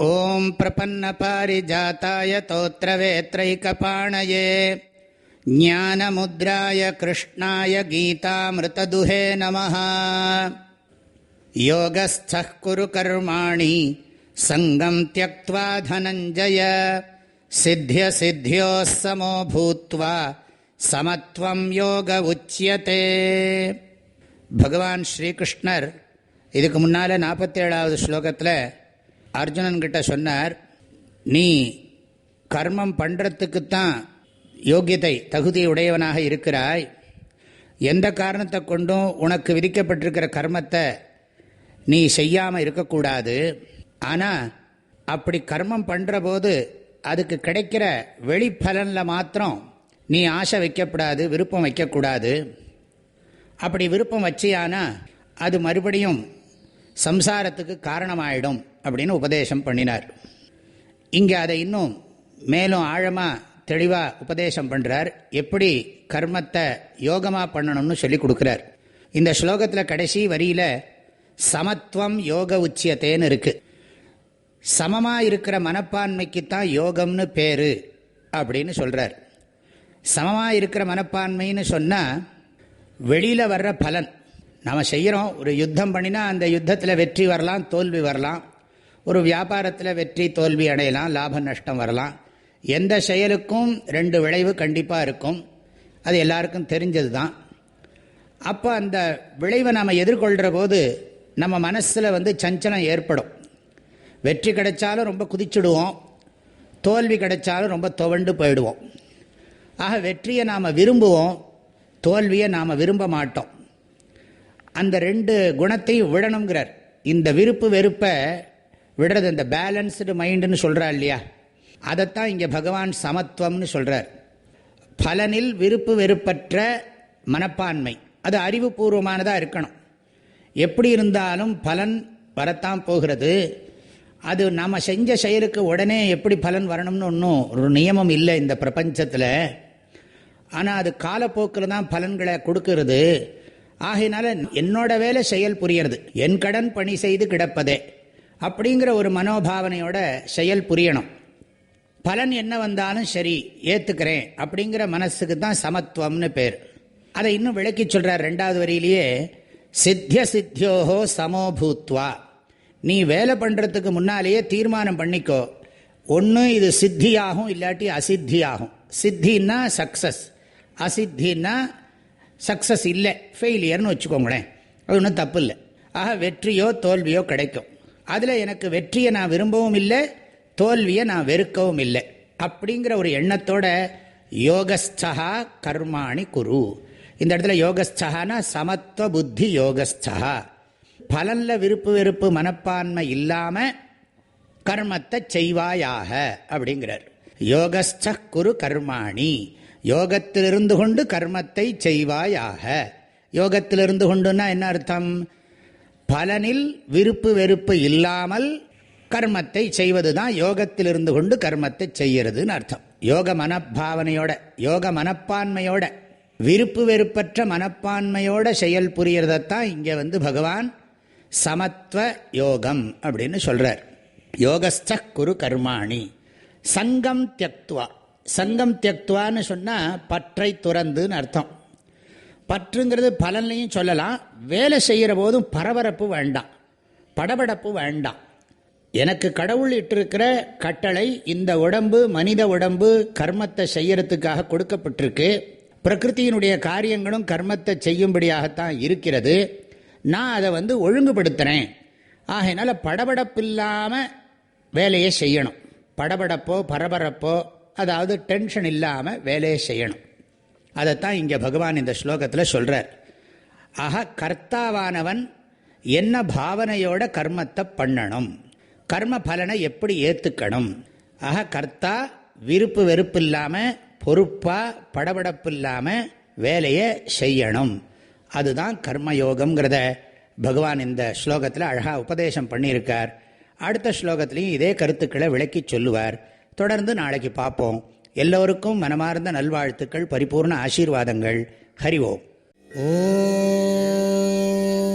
ஓம் பிரபன்னபாரிஜாதாய தோத்ரவேத்ரைகபாணயே ஞானமுத்ராய கிருஷ்ணாய கீதாமிருததுஹே நமஹ. யோகஸ்தः குரு கர்மாணி சங்கம் த்யக்த்வா தனஞ்சய சித்ய சித்யோः சமோ பூத்வா சமத்வம் யோக உச்யதே. பகவான் ஸ்ரீகிருஷ்ணர் இதுக்கு முன்னால் 47வது ஸ்லோகத்தில் அர்ஜுனன்கிட்ட சொன்னார், நீ கர்மம் பண்ணுறதுக்குத்தான் யோகியதை தகுதி உடையவனாக இருக்கிறாய். எந்த காரணத்தை கொண்டும் உனக்கு விதிக்கப்பட்டிருக்கிற கர்மத்தை நீ செய்யாமல் இருக்கக்கூடாது. ஆனால் அப்படி கர்மம் பண்ணுற போது அதுக்கு கிடைக்கிற வெளிப்பலனில் மாத்திரம் நீ ஆசை வைக்கப்படாது, விருப்பம் வைக்கக்கூடாது. அப்படி விருப்பம் வச்சியானா அது மறுபடியும் சம்சாரத்துக்கு காரணமாயிடும் அப்படின்னு உபதேசம் பண்ணினார். இங்கே அதை இன்னும் மேலும் ஆழமாக தெளிவாக உபதேசம் பண்ணுறார். எப்படி கர்மத்தை யோகமாக பண்ணணும்னு சொல்லி கொடுக்குறார். இந்த ஸ்லோகத்தில் கடைசி வரியில் சமத்துவம் யோக உச்சியத்தேன்னு இருக்குது. சமமாக இருக்கிற மனப்பான்மைக்குத்தான் யோகம்னு பேர் அப்படின்னு சொல்கிறார். சமமாக இருக்கிற மனப்பான்மைன்னு சொன்னால் வெளியில் வர்ற பலன், நாம் செய்கிறோம், ஒரு யுத்தம் பண்ணினா அந்த யுத்தத்தில் வெற்றி வரலாம், தோல்வி வரலாம். ஒரு வியாபாரத்தில் வெற்றி தோல்வி அடையலாம், லாப நஷ்டம் வரலாம். எந்த செயலுக்கும் 2 விளைவு கண்டிப்பாக இருக்கும். அது எல்லாருக்கும் தெரிஞ்சது தான். அப்போ அந்த விளைவை நாம் எதிர்கொள்கிற போது நம்ம மனசில் சஞ்சலம் ஏற்படும். வெற்றி கிடைச்சாலும் ரொம்ப குதிச்சுடுவோம், தோல்வி கிடைச்சாலும் ரொம்ப துவண்டு போயிடுவோம். ஆக வெற்றியை நாம் விரும்புவோம், தோல்வியை நாம் விரும்ப மாட்டோம். அந்த 2 குணத்தையும் விடணுங்கிறார். இந்த விருப்பு வெறுப்பை விடுறது, இந்த பேலன்ஸ்டு மைண்டுன்னு சொல்கிறா இல்லையா, அதைத்தான் இங்கே பகவான் சமத்துவம்னு சொல்கிறார். பலனில் விருப்பு வெறுப்பற்ற மனப்பான்மை, அது அறிவுபூர்வமானதாக இருக்கணும். எப்படி இருந்தாலும் பலன் வரத்தான் போகிறது. அது நாம் செஞ்ச செயலுக்கு உடனே எப்படி பலன் வரணும்னு ஒன்றும் ஒரு நியமம் இல்லை இந்த பிரபஞ்சத்தில். ஆனால் அது காலப்போக்கில் தான் பலன்களை கொடுக்கறது. ஆகையினால என்னோட வேலை செயல் புரியறது, என் கடன் பணி செய்து கிடப்பதே அப்படிங்கிற ஒரு மனோபாவனையோட செயல் புரியணும். பலன் என்ன வந்தாலும் சரி ஏற்றுக்கிறேன் அப்படிங்கிற மனசுக்கு தான் சமத்துவம்னு பேர். அதை இன்னும் விளக்கி சொல்கிறார் 2வது வரியிலேயே, சித்திய சித்தியோஹோ சமோபூத்வா. நீ வேலை பண்ணுறதுக்கு முன்னாலேயே தீர்மானம் பண்ணிக்கோ, ஒன்று இது சித்தியாகும் இல்லாட்டி அசித்தியாகும். சித்தின்னா சக்ஸஸ், அசித்தின்னா சக்ஸஸ் இல்லை, ஃபெயிலியர்னு வச்சுக்கோங்களேன். அது ஒன்றும் தப்பு இல்லை. ஆக வெற்றியோ தோல்வியோ கிடைக்கும். அதில் எனக்கு வெற்றியை நான் விரும்பவும் இல்லை, தோல்வியை நான் வெறுக்கவும் இல்லை அப்படிங்கிற ஒரு எண்ணத்தோட யோகஸ்தா கர்மாணி குரு. இந்த இடத்துல யோகஸ்தகானா சமத்துவ புத்தி யோகஸ்தா. பலனில் விருப்பு வெறுப்பு மனப்பான்மை இல்லாமல் கர்மத்தை செய்வாயாக அப்படிங்கிறார். யோகஸ்த குரு கர்மாணி, யோகத்திலிருந்து கொண்டு கர்மத்தை செய்வாயாக. யோகத்திலிருந்து கொண்டுன்னா என்ன அர்த்தம்? பலனில் விருப்பு வெறுப்பு இல்லாமல் கர்மத்தை செய்வது தான் யோகத்திலிருந்து கொண்டு கர்மத்தை செய்கிறதுன்னு அர்த்தம். யோக மனப்பாவனையோட, யோக மனப்பான்மையோட, விருப்பு வெறுப்பற்ற மனப்பான்மையோட செயல் புரியறதைத்தான் இங்கே பகவான் சமத்துவ யோகம் அப்படின்னு சொல்கிறார். யோகஸ்த குரு கர்மாணி சங்கம் தியக்துவா. சங்கம் தியக்துவான்னு சொன்னால் பற்றை துறந்துன்னு அர்த்தம். பற்றுங்கிறது பலன்லையும் சொல்லலாம். வேலை செய்கிற போதும் பரபரப்பு வேண்டாம், படபடப்பு வேண்டாம். எனக்கு கடவுள் இட்டிருக்கிற கட்டளை, இந்த உடம்பு மனித உடம்பு கர்மத்தை செய்யறதுக்காக கொடுக்கப்பட்டிருக்கு. பிரகிருத்தியினுடைய காரியங்களும் கர்மத்தை செய்யும்படியாகத்தான் இருக்கிறது. நான் அதை ஒழுங்குபடுத்துகிறேன். ஆகையினால படபடப்பில்லாமல் வேலையை செய்யணும். படபடப்போ பரபரப்போ, அதாவது டென்ஷன் இல்லாமல் வேலையை செய்யணும். அதைத்தான் இங்கே பகவான் இந்த ஸ்லோகத்தில் சொல்கிறார். ஆக கர்த்தாவானவன் என்ன பாவனையோட கர்மத்தை பண்ணணும், கர்ம பலனை எப்படி ஏற்றுக்கணும். ஆக கர்த்தா விருப்பு வெறுப்பு இல்லாமல், பொறுப்பாக படபடப்பு இல்லாமல் வேலையை செய்யணும். அதுதான் கர்மயோகம்ங்கிறத பகவான் இந்த ஸ்லோகத்தில் அழகாக உபதேசம் பண்ணியிருக்கார். அடுத்த ஸ்லோகத்திலையும் இதே கருத்துக்களை விளக்கி சொல்லுவார். தொடர்ந்து நாளைக்கு பார்ப்போம். எல்லோருக்கும் மனமார்ந்த நல்வாழ்த்துக்கள், பரிபூர்ண ஆசீர்வாதங்கள். ஹரி ஓம். ஓம்